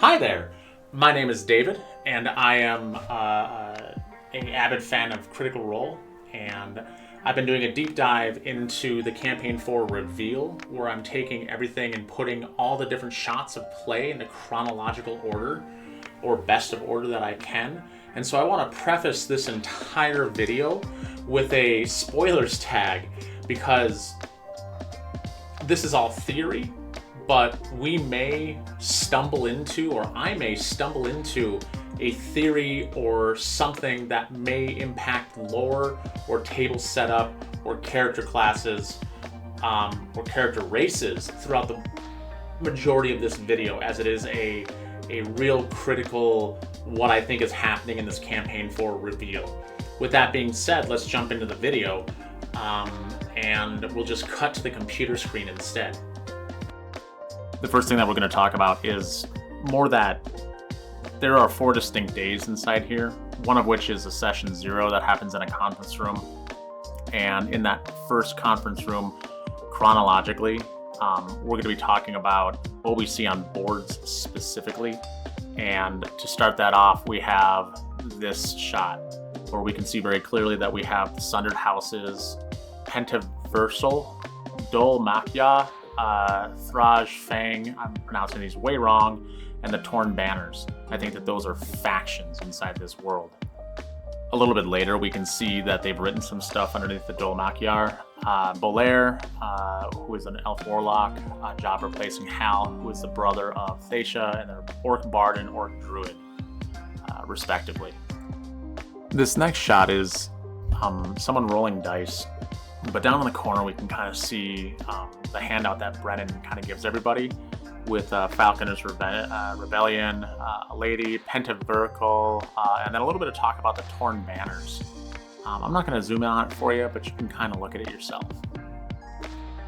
Hi there, my name is David, and I am an avid fan of Critical Role, and I've been doing a deep dive into the Campaign 4 reveal, where I'm taking everything and putting all the different shots of play into chronological order, or best of order that I can. And so I want to preface this entire video with a spoilers tag, because this is all theory, but we may stumble into, or I may stumble into, a theory or something that may impact lore or table setup or character classes or character races throughout the majority of this video, as it is a real critical what I think is happening in this Campaign 4 reveal. With that being said, let's jump into the video, and we'll just cut to the computer screen instead. The first thing that we're going to talk about is more that there are 4 distinct days inside here, one of which is a session 0 that happens in a conference room. And in that first conference room, chronologically, we're going to be talking about what we see on boards specifically. And to start that off, we have this shot where we can see very clearly that we have the Sundered Houses, Pentaversal, Dol Makia, Thraj Fang, I'm pronouncing these way wrong, and the Torn Banners. I think that those are factions inside this world. A little bit later, we can see that they've written some stuff underneath the Dol Makiar. Bolair, who is an elf warlock, job replacing Hal, who is the brother of Thesha, and their orc bard and orc druid, respectively. This next shot is someone rolling dice, but down in the corner we can kind of see the handout that Brennan kind of gives everybody, with Falconer's Rebellion, a lady, Pentavertical, and then a little bit of talk about the Torn Banners. I'm not going to zoom in on it for you, but you can kind of look at it yourself.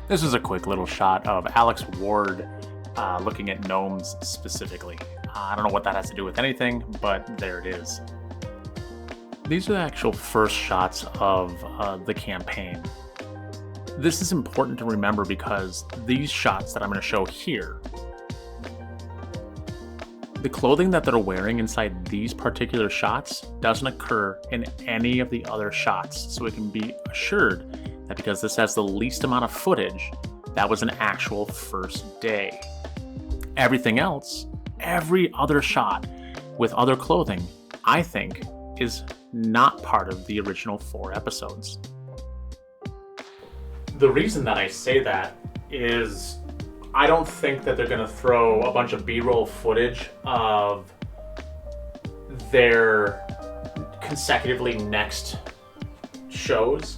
This is a quick little shot of Alex Ward looking at gnomes specifically. I don't know what that has to do with anything, but there it is. These are the actual first shots of the campaign. This is important to remember because these shots that I'm going to show here, the clothing that they're wearing inside these particular shots doesn't occur in any of the other shots. So we can be assured that because this has the least amount of footage, that was an actual first day. Everything else, every other shot with other clothing, I think, is not part of the original 4 episodes. The reason that I say that is I don't think that they're going to throw a bunch of B-roll footage of their consecutively next shows,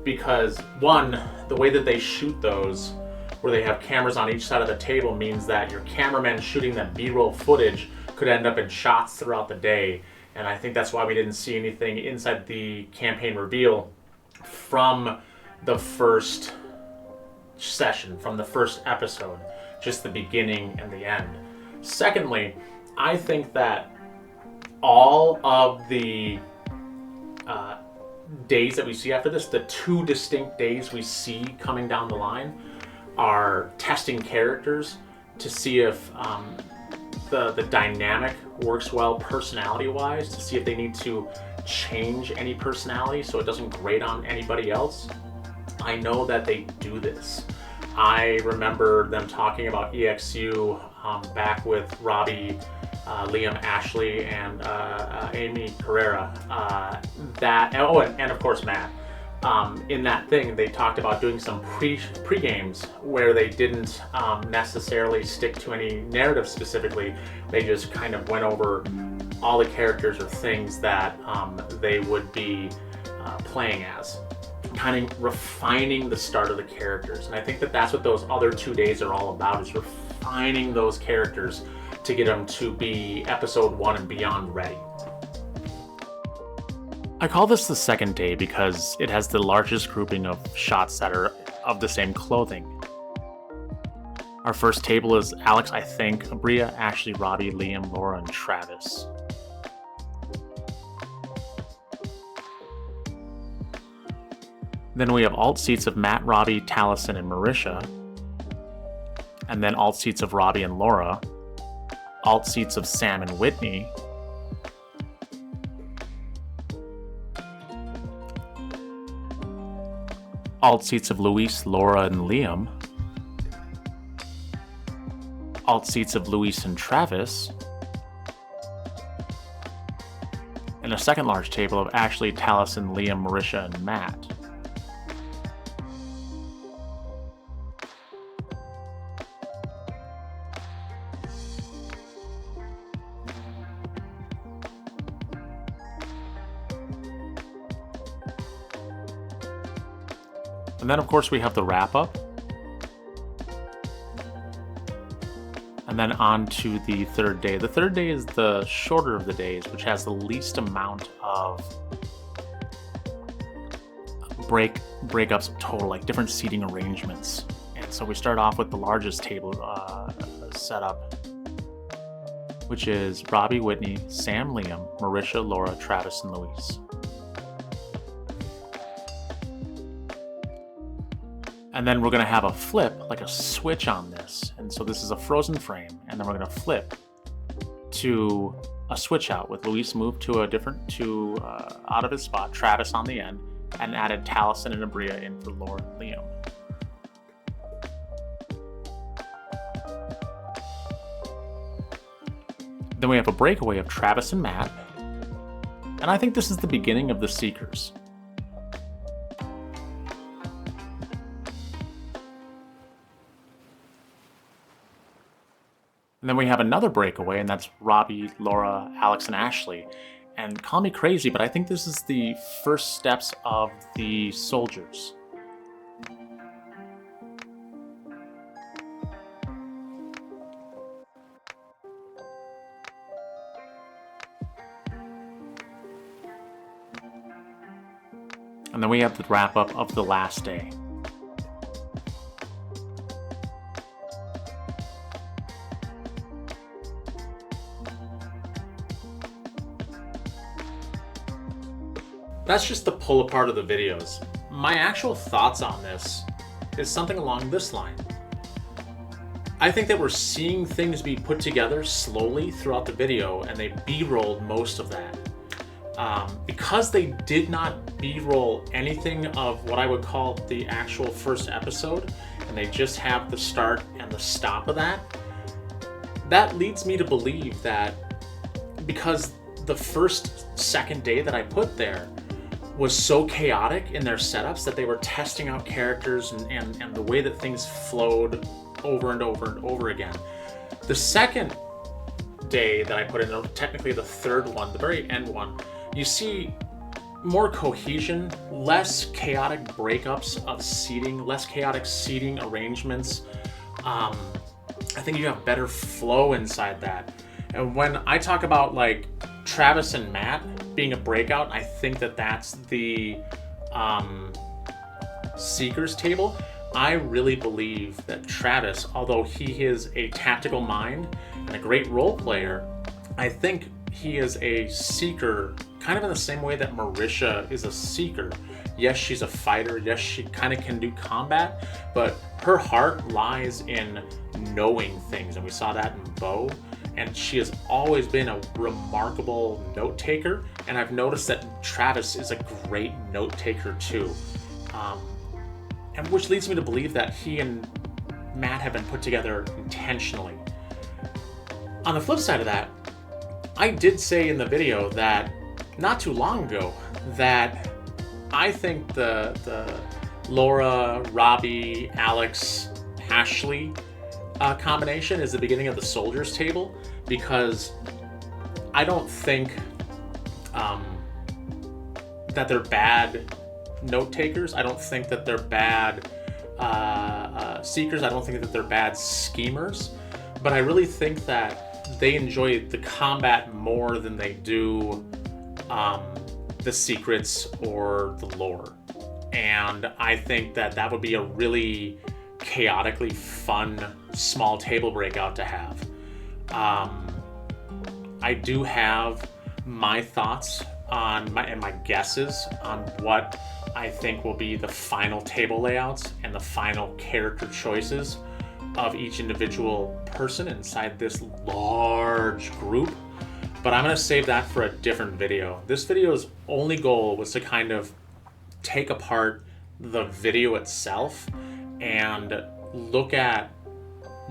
because one, the way that they shoot those, where they have cameras on each side of the table, means that your cameraman shooting that B-roll footage could end up in shots throughout the day. And I think that's why we didn't see anything inside the campaign reveal from the first session, from the first episode, just the beginning and the end. Secondly, I think that all of the days that we see after this, the 2 distinct days we see coming down the line, are testing characters to see if the dynamic works well personality-wise, to see if they need to change any personality so it doesn't grate on anybody else. I know that they do this. I remember them talking about EXU back with Robbie, Liam Ashley, and Amy Carrera. And of course Matt. In that thing, they talked about doing some pre-games where they didn't necessarily stick to any narrative specifically. They just kind of went over all the characters or things that they would be playing as, kind of refining the start of the characters. And I think that that's what those other 2 days are all about, is refining those characters to get them to be episode 1 and beyond ready. I call this the second day because it has the largest grouping of shots that are of the same clothing. Our first table is Alex, I think, Bria, Ashley, Robbie, Liam, Laura, and Travis. Then we have alt seats of Matt, Robbie, Taliesin, and Marisha. And then alt seats of Robbie and Laura. alt seats of Sam and Whitney, alt seats of Luis, Laura, and Liam, alt seats of Luis and Travis, and a second large table of Ashley, Taliesin, Liam, Marisha, and Matt. And then, of course, we have the wrap-up. And then on to the third day. The third day is the shorter of the days, which has the least amount of breakups total, like different seating arrangements. And so we start off with the largest table setup, which is Robbie, Whitney, Sam, Liam, Marisha, Laura, Travis, and Luis. And then we're going to have a flip, like a switch on this. And so this is a frozen frame, and then we're going to flip to a switch out with Luis moved to out of his spot, Travis on the end, and added Taliesin and Abria in for Laura and Liam. Then we have a breakaway of Travis and Matt. And I think this is the beginning of the Seekers. And then we have another breakaway, and that's Robbie, Laura, Alex, and Ashley. And call me crazy, but I think this is the first steps of the Soldiers. And then we have the wrap-up of the last day. That's just the pull apart of the videos. My actual thoughts on this is something along this line. I think that we're seeing things be put together slowly throughout the video, and they B-rolled most of that. Because they did not B-roll anything of what I would call the actual first episode, and they just have the start and the stop of that, that leads me to believe that because the second day that I put there was so chaotic in their setups that they were testing out characters and the way that things flowed over and over and over again. The second day that I put in, technically the third one, the very end one, you see more cohesion, less chaotic breakups of seating, less chaotic seating arrangements. I think you have better flow inside that. And when I talk about like Travis and Matt being a breakout, I think that that's the Seekers table. I really believe that Travis, although he is a tactical mind and a great role player, I think he is a Seeker kind of in the same way that Marisha is a Seeker. Yes, she's a fighter. Yes, she kind of can do combat, but her heart lies in knowing things, and we saw that in Bo. And she has always been a remarkable note taker, and I've noticed that Travis is a great note taker too, and which leads me to believe that he and Matt have been put together intentionally. On the flip side of that, I did say in the video that not too long ago that I think the Laura, Robbie, Alex, Ashley combination is the beginning of the Soldiers table, because I don't think that they're bad note takers. I don't think that they're bad seekers. I don't think that they're bad schemers, but I really think that they enjoy the combat more than they do the secrets or the lore. And I think that that would be a really chaotically fun small table breakout to have. I do have my thoughts on my guesses on what I think will be the final table layouts and the final character choices of each individual person inside this large group, but I'm going to save that for a different video. This video's only goal was to kind of take apart the video itself and look at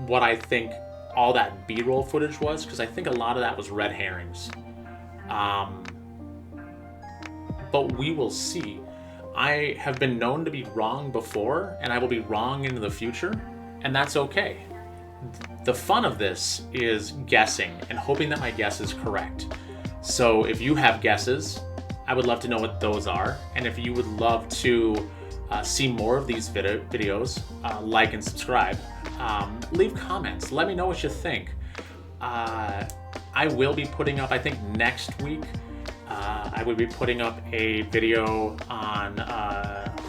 what I think all that B-roll footage was, because I think a lot of that was red herrings. But we will see. I have been known to be wrong before, and I will be wrong into the future, and that's okay. The fun of this is guessing and hoping that my guess is correct. So if you have guesses, I would love to know what those are, and if you would love to see more of these videos, like and subscribe. Leave comments. Let me know what you think. I will be putting up, I think next week, I will be putting up a video on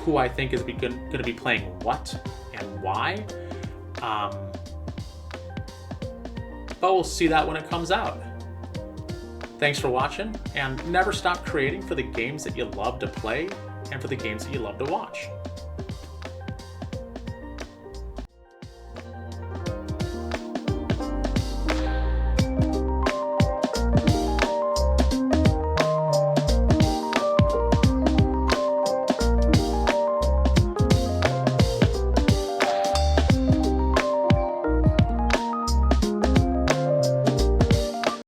who I think is going to be playing what and why. But we'll see that when it comes out. Thanks for watching, and never stop creating for the games that you love to play and for the games that you love to watch.